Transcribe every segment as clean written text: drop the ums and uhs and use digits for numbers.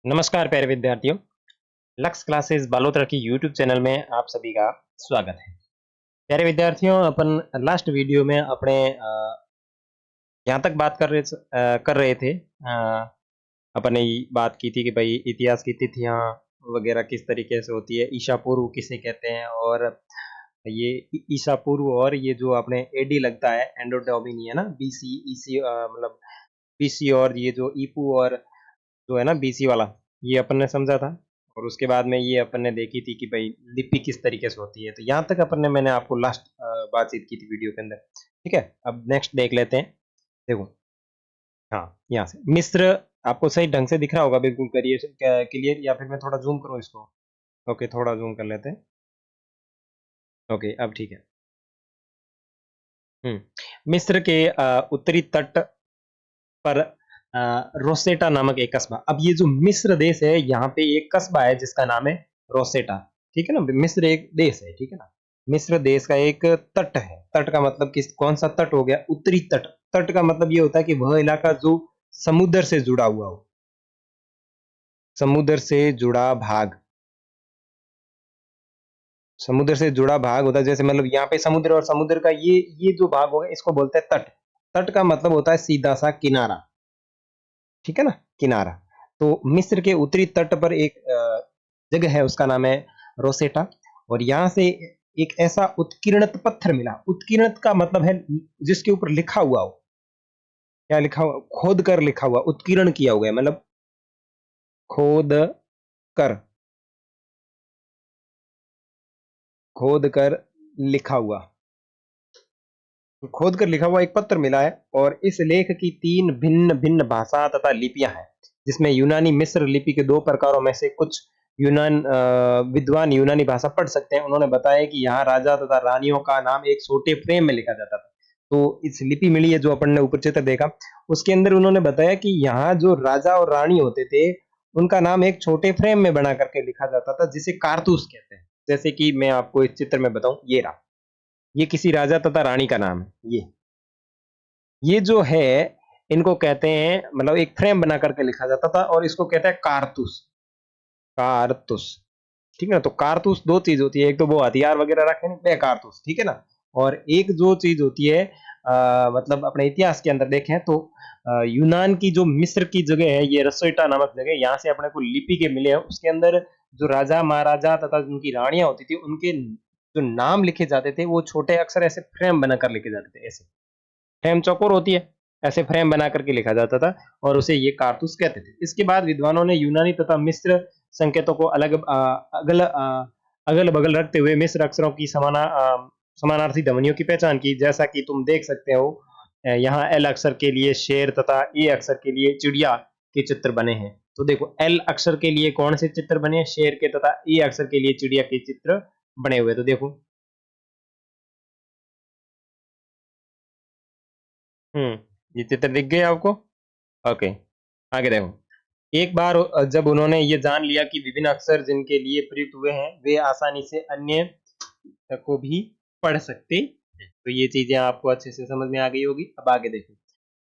नमस्कार प्यारे विद्यार्थियों। लक्ष्य क्लासेस बालोतरा की यूट्यूब चैनल में आप सभी का स्वागत है। प्यारे विद्यार्थियों, अपन लास्ट वीडियो में अपने यहाँ तक बात कर रहे थे। अपन ने बात की थी कि भाई इतिहास की तिथियां वगैरह किस तरीके से होती है, ईसा पूर्व किसे कहते हैं, और ये ईसा पूर्व और ये जो अपने एडी लगता है, एंडो डोमिनी है ना, बीसी ईसी, मतलब बीसी, और ये जो ईपू और जो है ना बीसी वाला, ये अपन ने समझा था। और उसके बाद में ये अपन ने देखी थी कि भाई लिपि किस तरीके से होती है। तो यहाँ तक अपन ने मैंने आपको लास्ट बातचीत की थी वीडियो के अंदर। ठीक है, अब नेक्स्ट देख लेते हैं। देखो, हाँ, यहाँ से मिस्र आपको सही ढंग से दिख रहा होगा, बिल्कुल करिए क्लियर, या फिर मैं थोड़ा जूम करूँ इसको। ओके, थोड़ा जूम कर लेते हैं। ओके, अब ठीक है। मिस्र के उत्तरी तट पर रोसेटा नामक एक कस्बा। अब ये जो मिस्र देश है, यहाँ पे एक कस्बा है जिसका नाम है रोसेटा। ठीक है ना, मिस्र एक देश है, ठीक है ना। मिस्र देश का एक तट है। तट का मतलब किस कौन सा तट हो गया? उत्तरी तट। तट का मतलब ये होता है कि वह इलाका जो समुद्र से जुड़ा हुआ हो, समुद्र से जुड़ा भाग, समुद्र से जुड़ा भाग होता है। जैसे मतलब यहाँ पे समुद्र, और समुद्र का ये जो भाग होगा इसको बोलते हैं तट। तट का मतलब होता है सीधा सा किनारा। ठीक है ना, किनारा। तो मिस्र के उत्तरी तट पर एक जगह है, उसका नाम है रोसेटा। और यहाँ से एक ऐसा उत्कीर्णत पत्थर मिला। उत्कीर्णत का मतलब है जिसके ऊपर लिखा हुआ हो। क्या लिखा हुआ? खोद कर लिखा हुआ, उत्कीर्ण किया हुआ है, मतलब खोद कर, खोद कर लिखा हुआ, खोद कर लिखा हुआ एक पत्र मिला है। और इस लेख की 3 भिन्न भिन्न भाषा तथा लिपियां हैं, जिसमें यूनानी मिस्र लिपि के 2 प्रकारों में से कुछ विद्वान यूनानी भाषा पढ़ सकते हैं। उन्होंने बताया कि यहाँ राजा तथा रानियों का नाम एक छोटे फ्रेम में लिखा जाता था। तो इस लिपि मिली है जो अपन ने ऊपर चित्र देखा, उसके अंदर उन्होंने बताया कि यहाँ जो राजा और रानी होते थे, उनका नाम एक छोटे फ्रेम में बना करके लिखा जाता था, जिसे कारतूस कहते हैं। जैसे कि मैं आपको इस चित्र में बताऊं, ये रहा, ये किसी राजा तथा रानी का नाम है। ये जो है, इनको कहते हैं, मतलब एक फ्रेम बना करके लिखा जाता था, और इसको कहते हैं कारतूस। कारतूस, ठीक है ना। तो कारतूस 2 चीज होती है, एक तो वो हथियार वगैरह रखे ना, वे कारतूस, ठीक है ना। और एक जो चीज होती है, मतलब अपने इतिहास के अंदर देखें तो यूनान की जो मिस्र की जगह है, ये रसोइटा नामक जगह, यहाँ से अपने को लिपि के मिले हैं। उसके अंदर जो राजा महाराजा तथा उनकी रानियां होती थी, उनके जो नाम लिखे जाते थे, वो छोटे अक्षर ऐसे फ्रेम बनाकर लिखे जाते थे। ऐसे फ्रेम चौकोर होती है, ऐसे फ्रेम बना करके लिखा जाता था, और उसे ये कारतूस कहते थे। इसके बाद विद्वानों ने यूनानी तथा मिस्र संकेतों को अगल बगल रखते हुए मिस्र अक्षरों की समानार्थी ध्वनियों की पहचान की। जैसा कि तुम देख सकते हो, यहाँ एल अक्षर के लिए शेर तथा ए अक्षर के लिए चिड़िया के चित्र बने हैं। तो देखो, एल अक्षर के लिए कौन से चित्र बने हैं? शेर के, तथा ए अक्षर के लिए चिड़िया के चित्र बने हुए। तो देखो, ये चित्र दिख गए आपको? ओके, आगे देखो। एक बार जब उन्होंने ये जान लिया कि विभिन्न अक्षर जिनके लिए प्रयुक्त हुए हैं, वे आसानी से अन्य को भी पढ़ सकते हैं। तो ये चीजें आपको अच्छे से समझ में आ गई होगी। अब आगे देखो,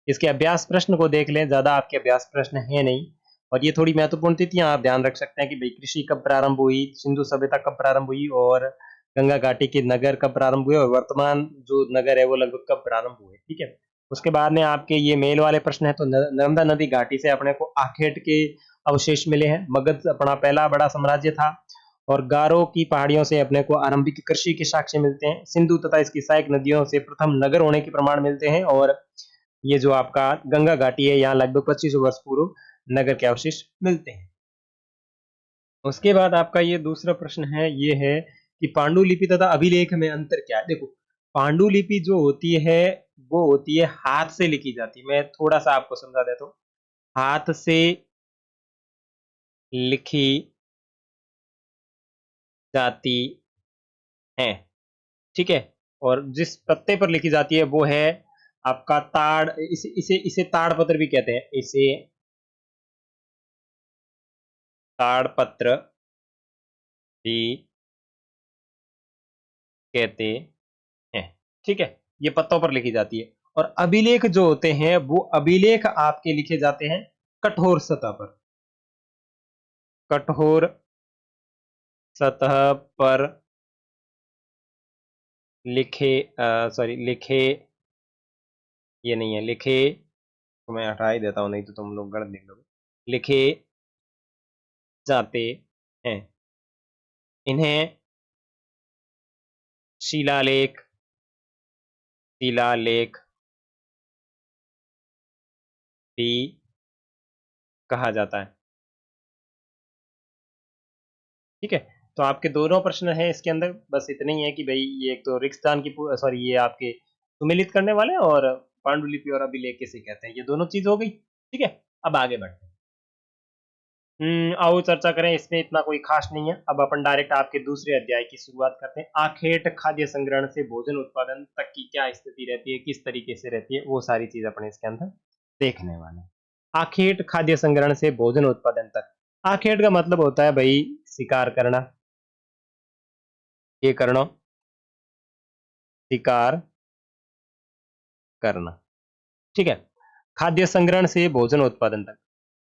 इसके अभ्यास प्रश्न को देख लें। ज्यादा आपके अभ्यास प्रश्न है नहीं, और ये थोड़ी महत्वपूर्ण तिथियां आप ध्यान रख सकते हैं कि भाई कृषि कब प्रारंभ हुई, सिंधु सभ्यता कब प्रारंभ हुई, और गंगा घाटी के नगर कब प्रारंभ हुए, और वर्तमान जो नगर है वो लगभग कब प्रारंभ हुए। ठीक है। उसके बाद में आपके ये मेल वाले प्रश्न है। तो नर्मदा नदी घाटी से अपने को आखेट के अवशेष मिले हैं। मगध अपना पहला बड़ा साम्राज्य था। और गारो की पहाड़ियों से अपने को आरंभिक कृषि के साक्ष्य मिलते हैं। सिंधु तथा इसकी सहायक नदियों से प्रथम नगर होने के प्रमाण मिलते हैं। और ये जो आपका गंगा घाटी है, यहाँ लगभग 2500 वर्ष पूर्व नगर के अवशेष मिलते हैं। उसके बाद आपका ये दूसरा प्रश्न है, ये है कि पांडुलिपि तथा अभिलेख में अंतर क्या है। देखो, पांडुलिपि जो होती है वो होती है हाथ से लिखी जाती है। मैं थोड़ा सा आपको समझा देता हूँ। हाथ से लिखी जाती है, ठीक है। और जिस पत्ते पर लिखी जाती है वो है आपका ताड़, इसे इसे इसे ताड़पत्र भी कहते हैं। इसे ताड़पत्र भी कहते हैं, ठीक है। ये पत्तों पर लिखी जाती है। और अभिलेख जो होते हैं, वो अभिलेख आपके लिखे जाते हैं कठोर सतह पर। कठोर सतह पर लिखे सॉरी लिखे, ये नहीं है लिखे, तो मैं हटा ही देता हूँ नहीं तो तुम लोग गलत लिख लोगे। लिखे जाते हैं, इन्हें शिलालेख शिलालेख भी कहा जाता है। ठीक है, तो आपके दोनों प्रश्न हैं इसके अंदर, बस इतने ही है कि भाई ये एक तो रिक्तदान की सॉरी ये आपके सुमेलित करने वाले और पांडुलिपि और अभिलेख किसे कहते हैं, ये दोनों चीज हो गई। ठीक है, अब आगे बढ़ते हैं। आओ चर्चा करें, इसमें इतना कोई खास नहीं है। अब अपन डायरेक्ट आपके दूसरे अध्याय की शुरुआत करते हैं। आखेट खाद्य संग्रहण से भोजन उत्पादन तक की क्या स्थिति रहती है, किस तरीके से रहती है, वो सारी चीज अपने इसके अंदर देखने वाले हैं। आखेट खाद्य संग्रहण से भोजन उत्पादन तक। आखेट का मतलब होता है भाई शिकार करना, ये करना, शिकार करना। ठीक है, खाद्य संग्रहण से भोजन उत्पादन तक।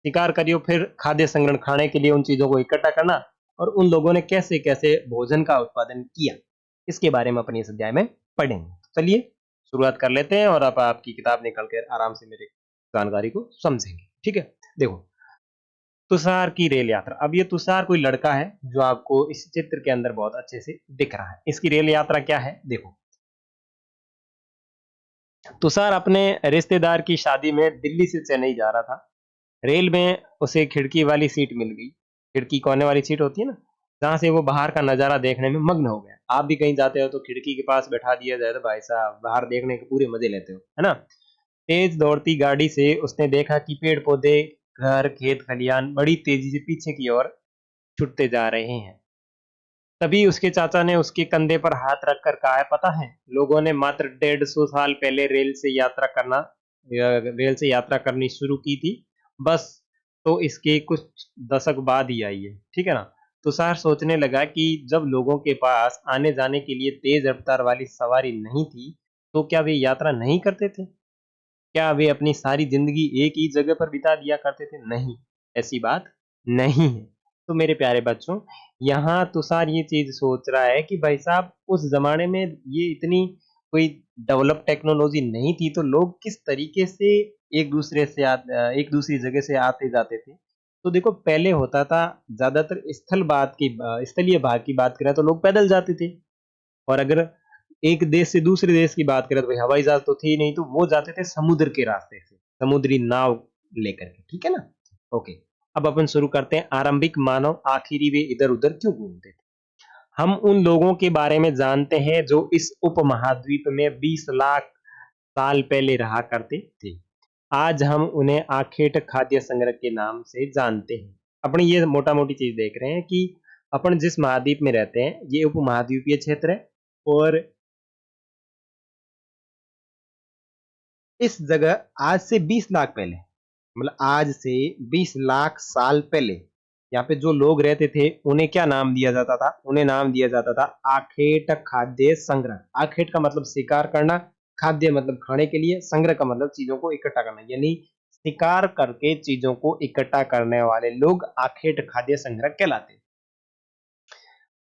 शिकार करियो, फिर खाद्य संग्रहण खाने के लिए उन चीजों को इकट्ठा करना, और उन लोगों ने कैसे कैसे भोजन का उत्पादन किया, इसके बारे में अपनी इस अध्याय में पढ़ेंगे। चलिए शुरुआत कर लेते हैं और आप आपकी किताब निकल कर आराम से मेरे जानकारी को समझेंगे। ठीक है, देखो तुषार की रेल यात्रा। अब ये तुषार कोई लड़का है जो आपको इस चित्र के अंदर बहुत अच्छे से दिख रहा है। इसकी रेल यात्रा क्या है, देखो तुषार अपने रिश्तेदार की शादी में दिल्ली से चेन्नई जा रहा था। रेल में उसे खिड़की वाली सीट मिल गई। खिड़की कोने वाली सीट होती है ना, जहां से वो बाहर का नजारा देखने में मग्न हो गया। आप भी कहीं जाते हो तो खिड़की के पास बैठा दिया जाए तो भाई साहब बाहर देखने के पूरे मजे लेते हो, है ना। तेज दौड़ती गाड़ी से उसने देखा कि पेड़ पौधे, घर, खेत खलियान बड़ी तेजी से पीछे की ओर छुटते जा रहे हैं। तभी उसके चाचा ने उसके कंधे पर हाथ रखकर कहा है, पता है लोगों ने मात्र 150 साल पहले रेल से यात्रा करनी शुरू की थी, बस तो इसके कुछ दशक बाद ही आई है। ठीक है ना। तुषार सोचने लगा कि जब लोगों के पास आने जाने के लिए तेज रफ्तार वाली सवारी नहीं थी, तो क्या वे यात्रा नहीं करते थे? क्या वे अपनी सारी जिंदगी एक ही जगह पर बिता दिया करते थे? नहीं, ऐसी बात नहीं है। तो मेरे प्यारे बच्चों, यहाँ तुषार ये चीज सोच रहा है कि भाई साहब उस जमाने में ये इतनी कोई डेवलप टेक्नोलॉजी नहीं थी, तो लोग किस तरीके से एक दूसरी जगह से आते जाते थे। तो देखो पहले होता था, ज्यादातर स्थलीय भाग की बात करें तो लोग पैदल जाते थे, और अगर एक देश से दूसरे देश की बात करें तो भाई हवाई जहाज तो थे ही नहीं, तो वो जाते थे समुद्र के रास्ते से, समुद्री नाव लेकर के। ठीक है ना। ओके, अब अपन शुरू करते हैं। आरंभिक मानव आखिरी वे इधर उधर क्यों घूमते थे। हम उन लोगों के बारे में जानते हैं जो इस उपमहाद्वीप में 20 लाख साल पहले रहा करते थे। आज हम उन्हें आखेट खाद्य संग्रह के नाम से जानते हैं। अपनी ये मोटा मोटी चीज देख रहे हैं कि अपन जिस महाद्वीप में रहते हैं ये उपमहाद्वीपीय क्षेत्र है, और इस जगह आज से 20 लाख पहले, मतलब आज से 20 लाख साल पहले यहाँ पे जो लोग रहते थे उन्हें क्या नाम दिया जाता था, उन्हें नाम दिया जाता था आखेट खाद्य संग्रह। आखेट का मतलब शिकार करना, खाद्य मतलब खाने के लिए, संग्रह का मतलब चीजों को इकट्ठा करना, यानी शिकार करके चीजों को इकट्ठा करने वाले लोग आखेट खाद्य संग्रह कहलाते हैं।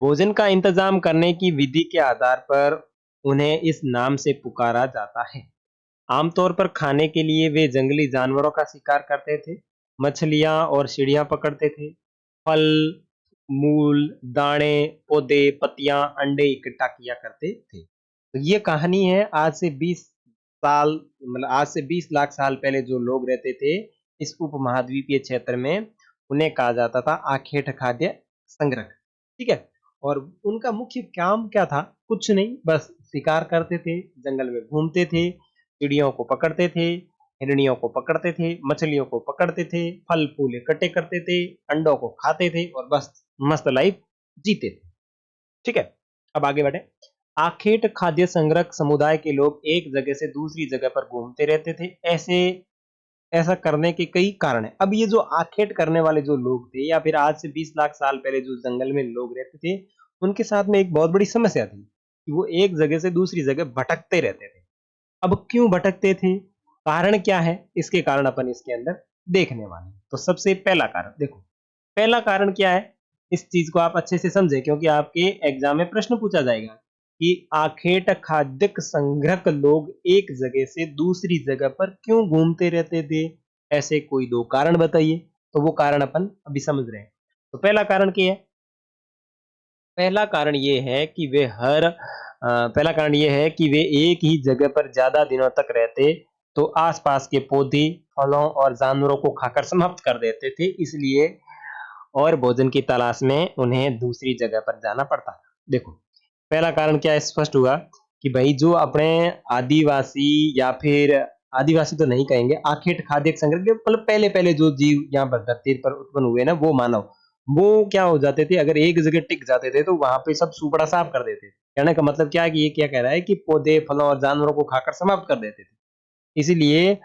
भोजन का इंतजाम करने की विधि के आधार पर उन्हें इस नाम से पुकारा जाता है। आमतौर पर खाने के लिए वे जंगली जानवरों का शिकार करते थे, मछलियां और चिड़िया पकड़ते थे, फल, मूल, दाने, पौधे, पत्तियां, अंडे इकट्ठा किया करते थे। तो ये कहानी है आज से 20 साल, मतलब आज से 20 लाख साल पहले जो लोग रहते थे इस उपमहाद्वीपीय क्षेत्र में, उन्हें कहा जाता था आखेट खाद्य संग्रह। ठीक है, और उनका मुख्य काम क्या था, कुछ नहीं, बस शिकार करते थे, जंगल में घूमते थे, चिड़ियों को पकड़ते थे, हिरणियों को पकड़ते थे, मछलियों को पकड़ते थे, फल फूल इकट्ठे करते थे, अंडों को खाते थे, और बस मस्त लाइफ जीते थे। ठीक है, अब आगे बढ़े। आखेट खाद्य संग्रह समुदाय के लोग एक जगह से दूसरी जगह पर घूमते रहते थे। ऐसा करने के कई कारण हैं। अब ये जो आखेट करने वाले जो लोग थे, या फिर आज से 20 लाख साल पहले जो जंगल में लोग रहते थे, उनके साथ में एक बहुत बड़ी समस्या थी कि वो एक जगह से दूसरी जगह भटकते रहते थे। अब क्यों भटकते थे, कारण क्या है, इसके कारण अपन इसके अंदर देखने वाले हैं। तो सबसे पहला कारण देखो, पहला कारण क्या है? इस चीज को आप अच्छे से समझे, क्योंकि आपके एग्जाम में प्रश्न पूछा जाएगा कि आखेट खाद्यक संग्रहक लोग एक जगह से दूसरी जगह पर क्यों घूमते रहते थे? ऐसे कोई दो कारण बताइए। तो वो कारण अपन अभी समझ रहे हैं। तो पहला कारण क्या है? पहला कारण ये है कि पहला कारण ये है कि वे एक ही जगह पर ज्यादा दिनों तक रहते तो आसपास के पौधे, फलों और जानवरों को खाकर समाप्त कर देते थे, इसलिए और भोजन की तलाश में उन्हें दूसरी जगह पर जाना पड़ता था। देखो, पहला कारण क्या स्पष्ट हुआ कि भाई जो अपने आदिवासी, या फिर आदिवासी तो नहीं कहेंगे, आखेट खाद्य संग्रह के मतलब पहले पहले जो जीव यहाँ पर धरती पर उत्पन्न हुए ना, वो मानव, वो क्या हो जाते थे, अगर एक जगह टिक जाते थे तो वहां पे सब सुपड़ा साफ कर देते थे। कहने का मतलब क्या है कि ये क्या कह रहा है कि पौधे, फलों और जानवरों को खाकर समाप्त कर देते थे, इसीलिए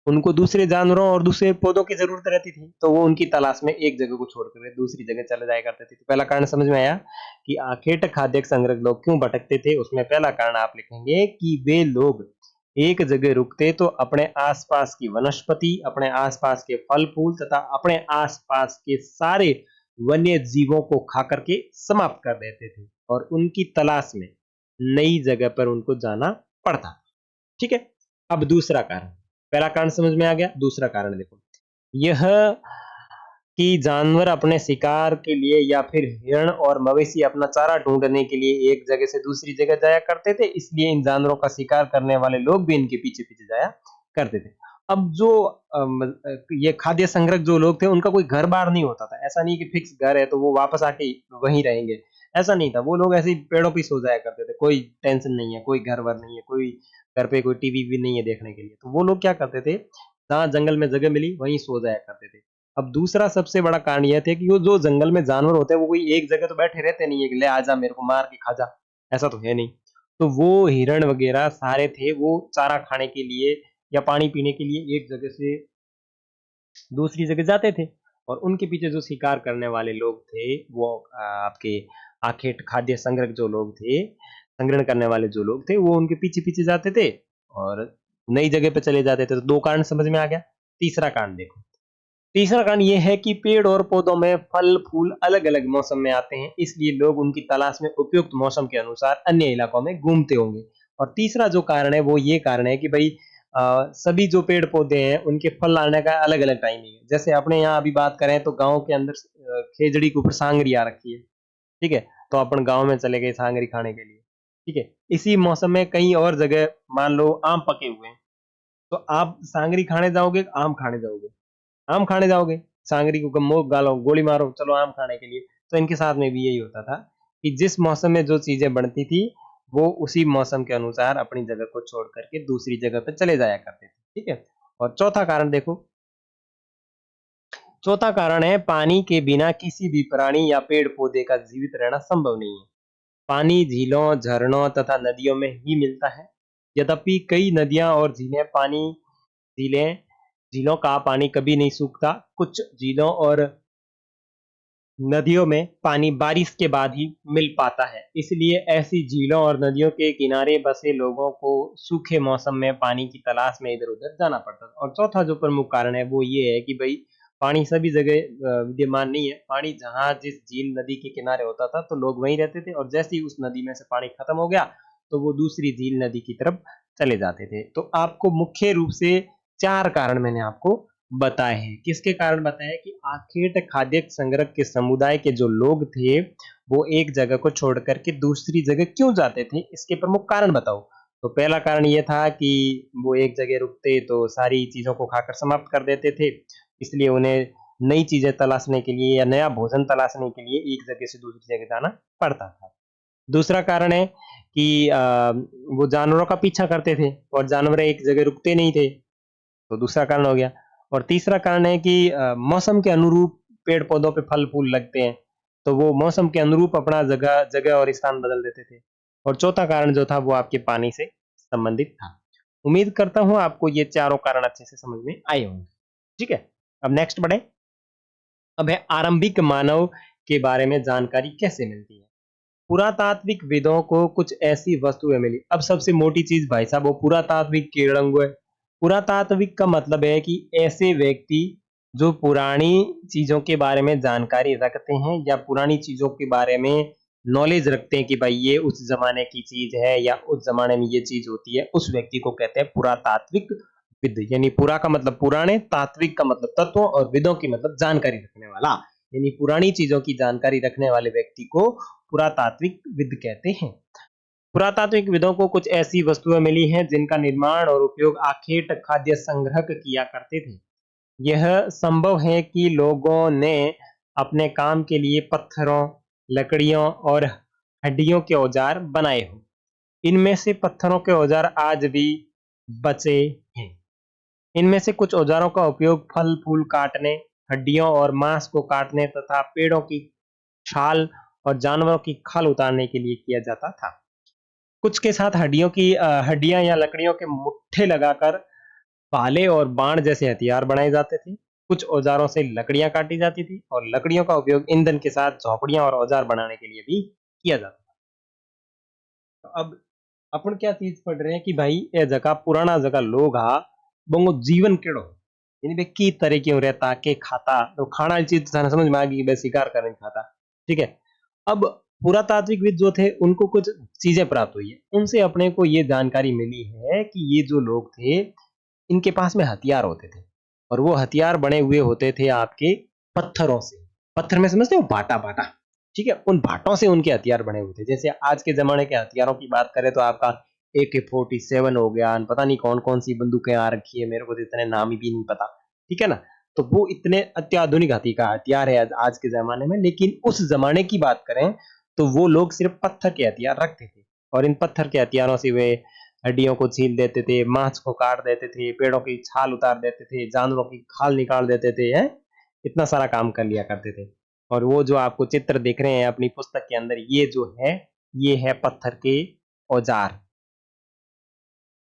उनको दूसरे जानवरों और दूसरे पौधों की जरूरत रहती थी, तो वो उनकी तलाश में एक जगह को छोड़कर वे दूसरी जगह चले जाया करते थे। तो पहला कारण समझ में आया कि आखेट खाद्य संग्रह लोग क्यों भटकते थे। उसमें पहला कारण आप लिखेंगे कि वे लोग एक जगह रुकते तो अपने आसपास की वनस्पति, अपने आसपास के फल फूल तथा अपने आसपास के सारे वन्य जीवों को खा करके समाप्त कर देते थे, और उनकी तलाश में नई जगह पर उनको जाना पड़ता। ठीक है। अब दूसरा कारण, पहला कारण समझ में आ गया, दूसरा कारण देखो, यह कि जानवर अपने शिकार के लिए या फिर हिरण और मवेशी अपना चारा ढूंढने के लिए एक जगह से दूसरी जगह जाया करते थे, इसलिए इन जानवरों का शिकार करने वाले लोग भी इनके पीछे पीछे जाया करते थे। अब जो ये खाद्य संग्रह जो लोग थे, उनका कोई घर बार नहीं होता था। ऐसा नहीं कि फिक्स घर है तो वो वापस आके वहीं रहेंगे, ऐसा नहीं था। वो लोग ऐसे ही पेड़ों पे सो जाया करते थे, कोई टेंशन नहीं है, कोई घर वर नहीं है, कोई घर पे कोई टीवी भी नहीं है देखने के लिए। तो वो लोग क्या करते थे, जहाँ जंगल में जगह मिली वहीं सो जाया करते थे। अब दूसरा सबसे बड़ा कारण यह था कि वो जो जंगल में जानवर होते हैं वो कोई एक जगह तो बैठे रहते नहीं है कि ले आजा मेरे को मार के खा जा, ऐसा तो है नहीं। तो वो हिरण वगैरह सारे थे, वो चारा खाने के लिए या पानी पीने के लिए एक जगह से दूसरी जगह जाते थे, और उनके पीछे जो शिकार करने वाले लोग थे वो आपके आखेट खाद्य संग्रह जो लोग थे, संग्रहण करने वाले जो लोग थे, वो उनके पीछे पीछे जाते थे और नई जगह पे चले जाते थे। तो दो कारण समझ में आ गया। तीसरा कारण देखो, तीसरा कारण यह है कि पेड़ और पौधों में फल फूल अलग अलग मौसम में आते हैं, इसलिए लोग उनकी तलाश में उपयुक्त मौसम के अनुसार अन्य इलाकों में घूमते होंगे। और तीसरा जो कारण है वो ये कारण है कि भाई सभी जो पेड़ पौधे हैं उनके फल आने का अलग अलग टाइमिंग है। जैसे अपने यहाँ अभी बात करें तो गाँव के अंदर खेजड़ी के ऊपर सांगरी आ रखी है, ठीक है, तो अपन गाँव में चले गए सांगरी खाने के लिए, ठीक है। इसी मौसम में कहीं और जगह मान लो आम पके हुए हैं, तो आप सांगरी खाने जाओगे, आम खाने जाओगे, आम खाने जाओगे, सांगरी को गमो गालो गोली मारो चलो आम खाने के लिए। तो इनके साथ में भी यही होता था कि जिस मौसम में जो चीजें बनती थी वो उसी मौसम के अनुसार अपनी जगह को छोड़ करके दूसरी जगह पर चले जाया करते थे, ठीक है। और चौथा कारण देखो, चौथा कारण है पानी के बिना किसी भी प्राणी या पेड़ पौधे का जीवित रहना संभव नहीं है। पानी झीलों, झरनों तथा नदियों में ही मिलता है। यद्यपि कई नदियां और झीलें झीलों का पानी कभी नहीं सूखता। कुछ झीलों और नदियों में पानी बारिश के बाद ही मिल पाता है, इसलिए ऐसी झीलों और नदियों के किनारे बसे लोगों को सूखे मौसम में पानी की तलाश में इधर उधर जाना पड़ता था। और चौथा जो प्रमुख कारण है वो ये है कि भाई पानी सभी जगह विद्यमान नहीं है। पानी जहाँ जिस झील नदी के किनारे होता था तो लोग वहीं रहते थे, और जैसे ही उस नदी में से पानी खत्म हो गया तो वो दूसरी झील नदी की तरफ चले जाते थे। तो आपको मुख्य रूप से चार कारण मैंने आपको बताए हैं। किसके कारण बताए हैं कि आखेट खाद्य संग्रह के समुदाय के जो लोग थे वो एक जगह को छोड़ करके दूसरी जगह क्यों जाते थे, इसके प्रमुख कारण बताओ। तो पहला कारण ये था कि वो एक जगह रुकते तो सारी चीजों को खाकर समाप्त कर देते थे, इसलिए उन्हें नई चीजें तलाशने के लिए या नया भोजन तलाशने के लिए एक जगह से दूसरी जगह जाना पड़ता था। दूसरा कारण है कि वो जानवरों का पीछा करते थे और जानवर एक जगह रुकते नहीं थे, तो दूसरा कारण हो गया। और तीसरा कारण है कि मौसम के अनुरूप पेड़ पौधों पे फल फूल लगते हैं, तो वो मौसम के अनुरूप अपना जगह जगह और स्थान बदल देते थे। और चौथा कारण जो था वो आपके पानी से संबंधित था। उम्मीद करता हूं आपको ये चारों कारण अच्छे से समझ में आए होंगे। ठीक है, अब नेक्स्ट बढ़े। अब है आरंभिक मानव के बारे में जानकारी कैसे मिलती है। पुरातात्विक विदों को कुछ ऐसी वस्तुएं मिली। अब सबसे मोटी चीज भाई साहब वो पुरातात्विक कीड़ंग है। पुरातात्विक का मतलब है कि ऐसे व्यक्ति जो पुरानी चीजों के बारे में जानकारी रखते हैं या पुरानी चीजों के बारे में नॉलेज रखते हैं कि भाई ये उस जमाने की चीज है या उस जमाने में ये चीज होती है, उस व्यक्ति को कहते हैं पुरातात्विक विद। यानी पुरा का मतलब पुराने, तात्विक का मतलब तत्वों, और विदों की मतलब जानकारी रखने वाला। यानी पुरानी चीजों की जानकारी रखने वाले व्यक्ति को पुरातात्विक विद कहते हैं। पुरातात्विक विदों को कुछ ऐसी वस्तुएं मिली हैं जिनका निर्माण और उपयोग आखेट खाद्य संग्रहक किया करते थे। यह संभव है कि लोगों ने अपने काम के लिए पत्थरों, लकड़ियों और हड्डियों के औजार बनाए हों। इनमें से पत्थरों के औजार आज भी बचे हैं। इनमें से कुछ औजारों का उपयोग फल फूल काटने, हड्डियों और मांस को काटने तथा पेड़ों की छाल और जानवरों की खाल उतारने के लिए किया जाता था। कुछ के साथ हड्डियां या लकड़ियों के मुट्ठे लगाकर भाले और बाण जैसे हथियार बनाए जाते थे। कुछ औजारों से लकड़ियां काटी जाती थी और लकड़ियों का उपयोग ईंधन के साथ झोपड़ियां और औजार बनाने के लिए भी किया जाता था। तो अब अपन क्या चीज पढ़ रहे हैं कि भाई ये जगह पुराना जगह लोग हा बंगो जीवन केड़ो, यानी भाई की तरह क्यों रहता के खाता, तो खाना वाली चीज तो समझ में आ गई कि भाई शिकार करने खाता। ठीक है। अब पुरातात्विकविद जो थे उनको कुछ चीजें प्राप्त हुई है, उनसे अपने को ये जानकारी मिली है कि ये जो लोग थे इनके पास में हथियार होते थे, और वो हथियार बने हुए होते थे आपके पत्थरों से। पत्थर में समझते हो, भाटा भाटा। ठीक है, उन भाटों से उनके हथियार बने हुए थे। जैसे आज के जमाने के हथियारों की बात करें तो आपका AK-47 हो गया, पता नहीं कौन कौन सी बंदूकें आ रखी है, मेरे को तो इतने नाम भी नहीं पता। ठीक है ना। तो वो इतने अत्याधुनिक हथियार है आज के जमाने में, लेकिन उस जमाने की बात करें तो वो लोग सिर्फ पत्थर के हथियार रखते थे, और इन पत्थर के हथियारों से वे हड्डियों को छील देते थे, मांस को काट देते थे, पेड़ों की छाल उतार देते थे, जानवरों की खाल निकाल देते थे, हैं? इतना सारा काम कर लिया करते थे। और वो जो आपको चित्र दिख रहे हैं अपनी पुस्तक के अंदर, ये जो है, ये है पत्थर के औजार।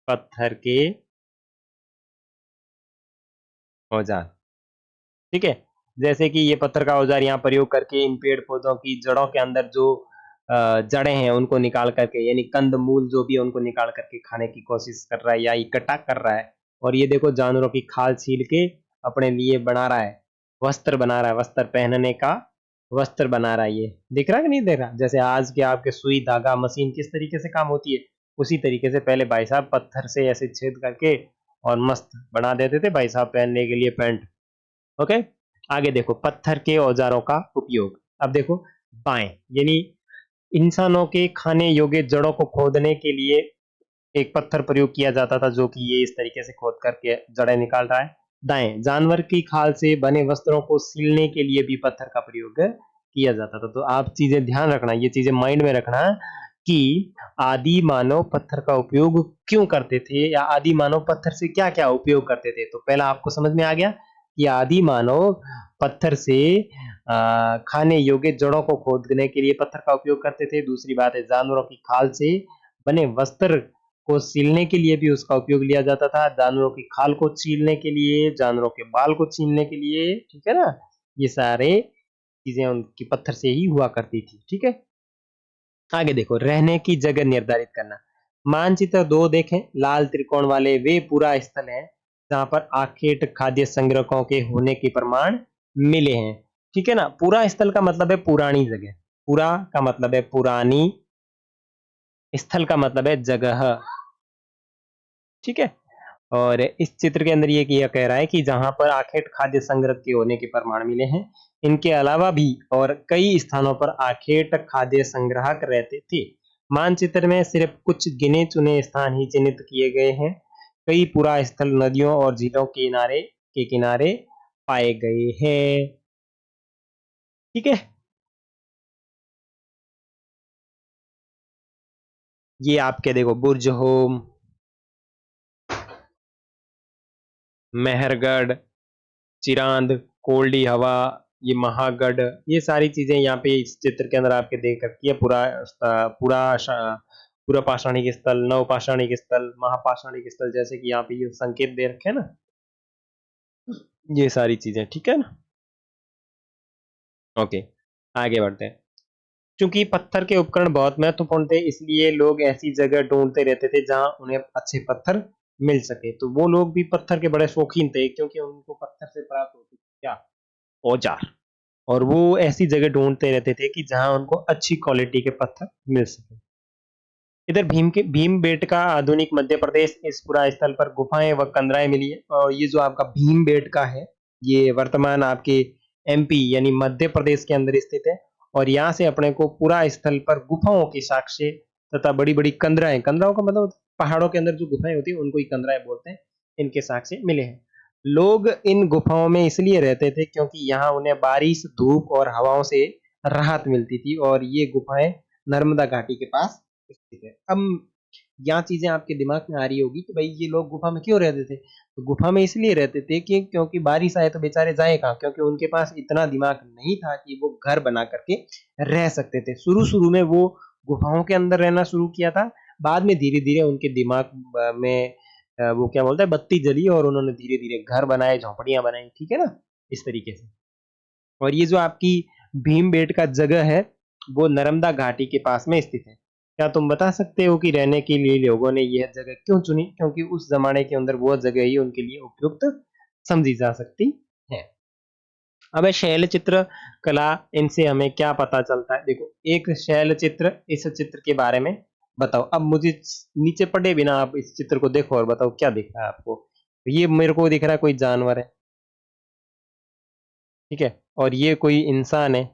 पत्थर के औजार। ठीक है। जैसे कि ये पत्थर का औजार यहाँ प्रयोग करके इन पेड़ पौधों की जड़ों के अंदर जो जड़ें हैं उनको निकाल करके, यानी कंद मूल जो भी है उनको निकाल करके खाने की कोशिश कर रहा है या इकट्ठा कर रहा है। और ये देखो जानवरों की खाल छील के अपने लिए बना रहा है, वस्त्र बना रहा है, वस्त्र पहनने का वस्त्र बना रहा है। ये दिख रहा है कि नहीं दिख रहा? जैसे आज के आपके सुई धागा मशीन किस तरीके से काम होती है, उसी तरीके से पहले भाई साहब पत्थर से ऐसे छेद करके और मस्त बना देते थे भाई साहब पहनने के लिए पैंट। ओके। आगे देखो पत्थर के औजारों का उपयोग। अब देखो बाएं, यानी इंसानों के खाने योग्य जड़ों को खोदने के लिए एक पत्थर प्रयोग किया जाता था, जो कि ये इस तरीके से खोद करके जड़ें निकाल रहा है। दाएं, जानवर की खाल से बने वस्त्रों को सीलने के लिए भी पत्थर का प्रयोग किया जाता था। तो आप चीजें ध्यान रखना, ये चीजें माइंड में रखना कि आदि मानव पत्थर का उपयोग क्यों करते थे, या आदि मानव पत्थर से क्या क्या उपयोग करते थे। तो पहला आपको समझ में आ गया कि आदि मानव पत्थर से खाने योग्य जड़ों को खोदने के लिए पत्थर का उपयोग करते थे। दूसरी बात है, जानवरों की खाल से बने वस्त्र को सीलने के लिए भी उसका उपयोग लिया जाता था। जानवरों की खाल को छीलने के लिए, जानवरों के बाल को छीलने के लिए, ठीक है ना। ये सारे चीजें उनकी पत्थर से ही हुआ करती थी। ठीक है। आगे देखो, रहने की जगह निर्धारित करना। मानचित्र 2 देखें, लाल त्रिकोण वाले वे पूरा स्थल है जहां पर आखेट खाद्य संग्रहों के होने के प्रमाण मिले हैं। ठीक है ना। पूरा स्थल का मतलब है पुरानी जगह, पूरा का मतलब है पुरानी, स्थल का मतलब है जगह। ठीक है। और इस चित्र के अंदर ये किया कह रहा है कि जहां पर आखेट खाद्य संग्रह के होने के प्रमाण मिले हैं, इनके अलावा भी और कई स्थानों पर आखेट खाद्य संग्राहक रहते थे। मानचित्र में सिर्फ कुछ गिने चुने स्थान ही चिन्हित किए गए हैं। कई पुरा स्थल नदियों और झीलों के किनारे पाए गए हैं। ठीक है। ये आपके देखो बुर्ज होम, मेहरगढ़, चिरांद, कोल्डी हवा, ये महागढ़, ये सारी चीजें यहाँ पे इस चित्र के अंदर आपके देख रखी है। पूरा पाषाणिक स्थल, नव पाषाणिक स्थल, महापाषाणिक स्थल, जैसे कि यहाँ पे ये संकेत दे रखे हैं ना, ये सारी चीजें। ठीक है ना। ओके, आगे बढ़ते हैं। चूंकि पत्थर के उपकरण बहुत महत्वपूर्ण थे, इसलिए लोग ऐसी जगह ढूंढते रहते थे जहां उन्हें अच्छे पत्थर मिल सके। तो वो लोग भी पत्थर के बड़े शौकीन थे, क्योंकि उनको पत्थर से प्राप्त होती क्या? औजार। और वो ऐसी जगह ढूंढते रहते थे कि जहां उनको अच्छी क्वालिटी के पत्थर मिल सके। इधर भीमबेटका आधुनिक मध्य प्रदेश इस पुरा स्थल पर गुफाएं व कंदराएं मिली है। और ये जो आपका भीमबेटका है, ये वर्तमान आपके एमपी यानी मध्य प्रदेश के अंदर स्थित है। और यहाँ से अपने को पूरा स्थल पर गुफाओं के साक्ष्य तथा बड़ी बड़ी कंदराएं, कंदराओं का मतलब पहाड़ों के अंदर जो गुफाएं होती है उनको ही कंदराएं बोलते हैं, इनके साक्ष्य मिले हैं। लोग इन गुफाओं में इसलिए रहते थे क्योंकि यहाँ उन्हें बारिश, धूप और हवाओं से राहत मिलती थी। और ये गुफाएं नर्मदा घाटी के पास स्थित है। अब यहाँ चीजें आपके दिमाग में आ रही होगी कि भाई ये लोग गुफा में क्यों रहते थे? तो गुफा में इसलिए रहते थे कि क्योंकि बारिश आए तो बेचारे जाए कहाँ, क्योंकि उनके पास इतना दिमाग नहीं था कि वो घर बना करके रह सकते थे। शुरू शुरू में वो गुफाओं के अंदर रहना शुरू किया था। बाद में धीरे धीरे उनके दिमाग में वो क्या बोलते हैं, बत्ती जली और उन्होंने धीरे धीरे घर बनाए, झोंपड़ियां बनाई, ठीक है ना, इस तरीके से। और ये जो आपकी भीमबेटका जगह है वो नर्मदा घाटी के पास में स्थित है। क्या तुम बता सकते हो कि रहने के लिए लोगों ने यह जगह क्यों चुनी? क्योंकि उस जमाने के अंदर वो जगह ही उनके लिए उपयुक्त समझी जा सकती है। अब शैल चित्र कला, इनसे हमें क्या पता चलता है? देखो, एक शैल चित्र, इस चित्र के बारे में बताओ। अब मुझे नीचे पढ़े बिना आप इस चित्र को देखो और बताओ क्या दिख रहा है आपको। ये मेरे को दिख रहा है कोई जानवर है, ठीक है, और ये कोई इंसान है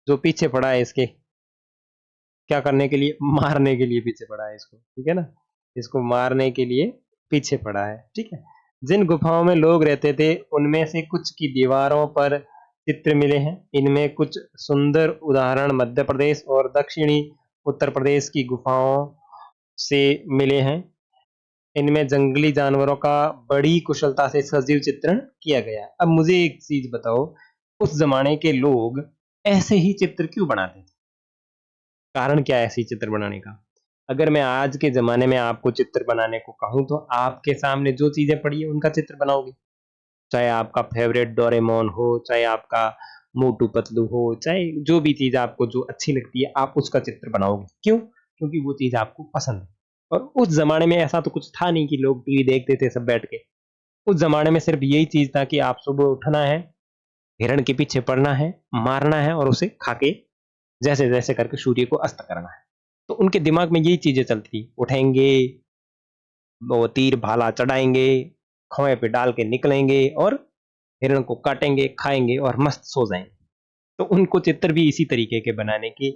जो पीछे पड़ा है इसके, क्या करने के लिए? मारने के लिए पीछे पड़ा है इसको, ठीक है ना, इसको मारने के लिए पीछे पड़ा है, ठीक है। जिन गुफाओं में लोग रहते थे उनमें से कुछ की दीवारों पर चित्र मिले हैं। इनमें कुछ सुंदर उदाहरण मध्य प्रदेश और दक्षिणी उत्तर प्रदेश की गुफाओं से मिले हैं। इनमें जंगली जानवरों का बड़ी कुशलता से सजीव चित्रण किया गया है। अब मुझे एक चीज बताओ, उस जमाने के लोग ऐसे ही चित्र क्यों बनाते थे? कारण क्या है ऐसी चित्र बनाने का? अगर मैं आज के ज़माने में आपको चित्र बनाने को कहूँ तो आपके सामने जो चीज़ें पड़ी हैं उनका चित्र बनाओगे। चाहे आपका फ़ेवरेट डोरेमोन हो, चाहे आपका मोटू पतलू हो, चाहे जो भी चीज़ आपको जो अच्छी लगती है आप उसका चित्र बनाओगे। क्यों? क्योंकि वो चीज़ आपको पसंद है। और उस ज़माने में ऐसा तो कुछ था नहीं कि लोग टीवी देखते थे सब बैठ के। उस ज़माने में सिर्फ़ यही चीज़ था कि आप सुबह उठना है, हिरण के पीछे पड़ना है, मारना है और उसे खा के जैसे-जैसे करके सूर्य को अस्त करना है। तो उनके दिमाग में यही चीज़ें चलती थी। उठेंगे, वो तीर भाला चढ़ाएँगे, खौए पे डाल के निकलेंगे और हिरण को काटेंगे, खाएँगे और मस्त सो जाएँगे। तो उनको चित्र भी इसी तरीके के बनाने की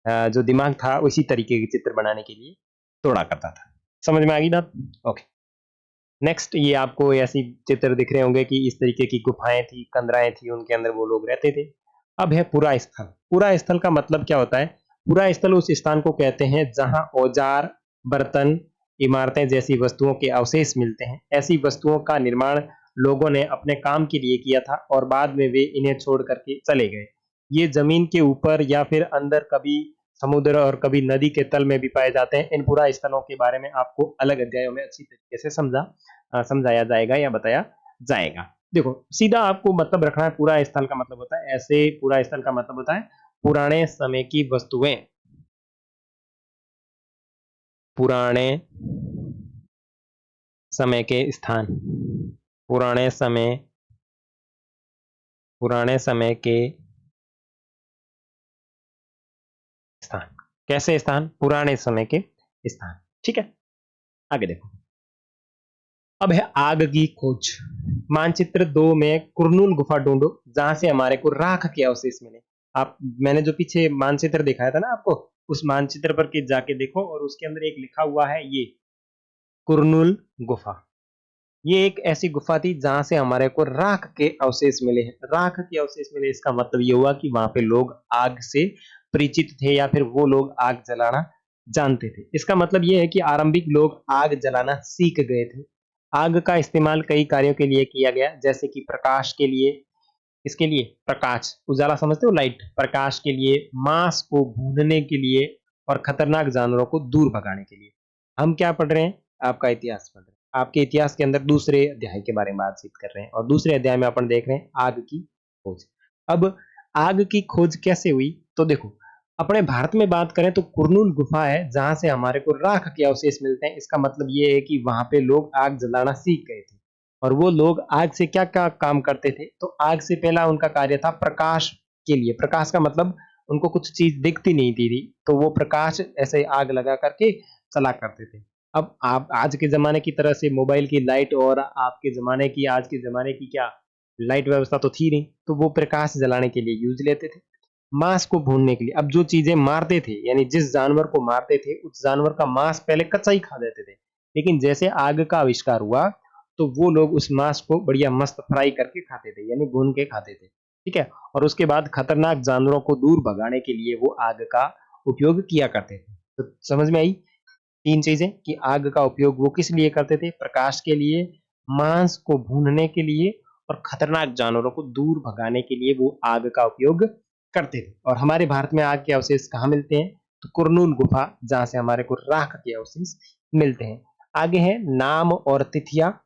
जो दिमाग था उसी तरीके के चित्र बनाने के लिए दौड़ा करता था। समझ में आ गई बात? ओके। नेक्स्ट ये आपको ऐसी चित्र दिख रहे होंगे कि इस तरीके की गुफाएँ थी, कंदराएँ थी, उनके अंदर वो लोग रहते थे। अब है पुरा स्थल। पुरा स्थल का मतलब क्या होता है? पुरा स्थल उस स्थान को कहते हैं जहाँ औजार, बर्तन, इमारतें जैसी वस्तुओं के अवशेष मिलते हैं। ऐसी वस्तुओं का निर्माण लोगों ने अपने काम के लिए किया था और बाद में वे इन्हें छोड़ कर के चले गए। ये जमीन के ऊपर या फिर अंदर, कभी समुद्र और कभी नदी के तल में भी पाए जाते हैं। इन पुरा स्थलों के बारे में आपको अलग अध्यायों में अच्छी तरीके से समझाया जाएगा या बताया जाएगा। देखो, सीधा आपको मतलब रखना है, पूरा स्थल का मतलब होता है ऐसे, पूरा स्थल का मतलब होता है पुराने समय की वस्तुएं, पुराने समय के स्थान, पुराने समय, पुराने समय के स्थान। कैसे स्थान? पुराने समय के स्थान, ठीक है। आगे देखो, अब है आग की खोज। मानचित्र 2 में कुरनूल गुफा ढूंढो जहां से हमारे को राख के अवशेष मिले। आप, मैंने जो पीछे मानचित्र दिखाया था ना आपको, उस मानचित्र पर के जाके देखो और उसके अंदर एक लिखा हुआ है ये कुरनूल गुफा। ये एक ऐसी गुफा थी जहां से हमारे को राख के अवशेष मिले हैं। राख के अवशेष मिले, इसका मतलब ये हुआ कि वहां पे लोग आग से परिचित थे या फिर वो लोग आग जलाना जानते थे। इसका मतलब ये है कि आरंभिक लोग आग जलाना सीख गए थे। आग का इस्तेमाल कई कार्यों के लिए किया गया, जैसे कि प्रकाश के लिए, इसके लिए प्रकाश, उजाला समझते हो, लाइट, प्रकाश के लिए, मांस को भूनने के लिए और खतरनाक जानवरों को दूर भगाने के लिए। हम क्या पढ़ रहे हैं? आपका इतिहास पढ़ रहे हैं। आपके इतिहास के अंदर दूसरे अध्याय के बारे में बातचीत कर रहे हैं और दूसरे अध्याय में अपन देख रहे हैं आग की खोज। अब आग की खोज कैसे हुई? तो देखो, अपने भारत में बात करें तो कुरनूल गुफा है जहां से हमारे को राख के अवशेष मिलते हैं। इसका मतलब ये है कि वहां पे लोग आग जलाना सीख गए थे। और वो लोग आग से क्या-क्या काम करते थे? तो आग से पहला उनका कार्य था प्रकाश के लिए। प्रकाश का मतलब उनको कुछ चीज़ दिखती नहीं थी, तो वो प्रकाश ऐसे आग लगा करके चला करते थे। अब आप आज के ज़माने की तरह से मोबाइल की लाइट और आपके ज़माने की आज के ज़माने की क्या लाइट व्यवस्था तो थी नहीं, तो वो प्रकाश जलाने के लिए यूज़ लेते थे। मांस को भूनने के लिए, अब जो चीज़ें मारते थे, यानी जिस जानवर को मारते थे, उस जानवर का मांस पहले कच्चा ही खा जाते थे। लेकिन जैसे आग का आविष्कार हुआ, तो वो लोग उस मांस को बढ़िया मस्त फ्राई करके खाते थे, यानी भून के खाते थे। ठीक है? और उसके बाद खतरनाक जानवरों को दूर भगाने के लिए वो आग का उपयोग किया करते थे। तो समझ में आई? 3 चीज़ें कि आग का उपयोग वो किस लिए करते थे? प्रकाश के लिए, मांस को भूनने के लिए और खतरनाक जानवरों को दूर भगाने के लिए वो आग का उपयोग करते थे। और हमारे भारत में आग के अवशेष कहाँ मिलते हैं? तो कुरनूल गुफा, जहाँ से हमारे को राख के अवशेष मिलते हैं। आगे है नाम और तिथियाँ,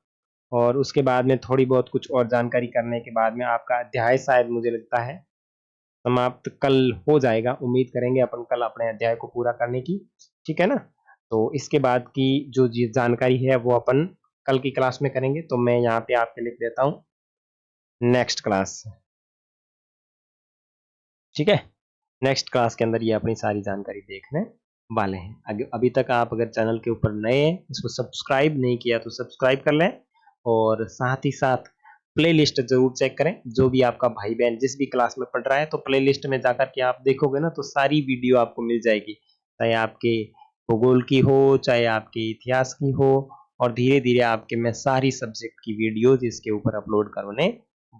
और उसके बाद में थोड़ी बहुत कुछ और जानकारी करने के बाद में आपका अध्याय शायद मुझे लगता है समाप्त कल हो जाएगा। उम्मीद करेंगे अपन कल अपने अध्याय को पूरा करने की, ठीक है ना? तो इसके बाद की जो जानकारी है वो अपन कल की क्लास में करेंगे। तो मैं यहाँ पे आपके लिख देता हूँ नेक्स्ट क्लास, ठीक है? नेक्स्ट क्लास के अंदर ये अपनी सारी जानकारी देखने वाले हैं। अभी तक आप अगर चैनल के ऊपर नए हैं, इसको सब्सक्राइब नहीं किया तो सब्सक्राइब कर लें, और साथ ही साथ प्लेलिस्ट जरूर चेक करें। जो भी आपका भाई बहन जिस भी क्लास में पढ़ रहा है, तो प्लेलिस्ट में जाकर के आप देखोगे ना, तो सारी वीडियो आपको मिल जाएगी, चाहे आपके भूगोल की हो, चाहे आपके इतिहास की हो, और धीरे धीरे आपके मैं सारी सब्जेक्ट की वीडियोज इसके ऊपर अपलोड करने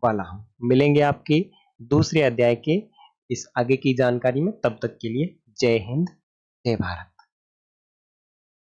वाला हूँ। मिलेंगे आपके दूसरे अध्याय के इस आगे की जानकारी में, तब तक के लिए जय हिंद, जय भारत।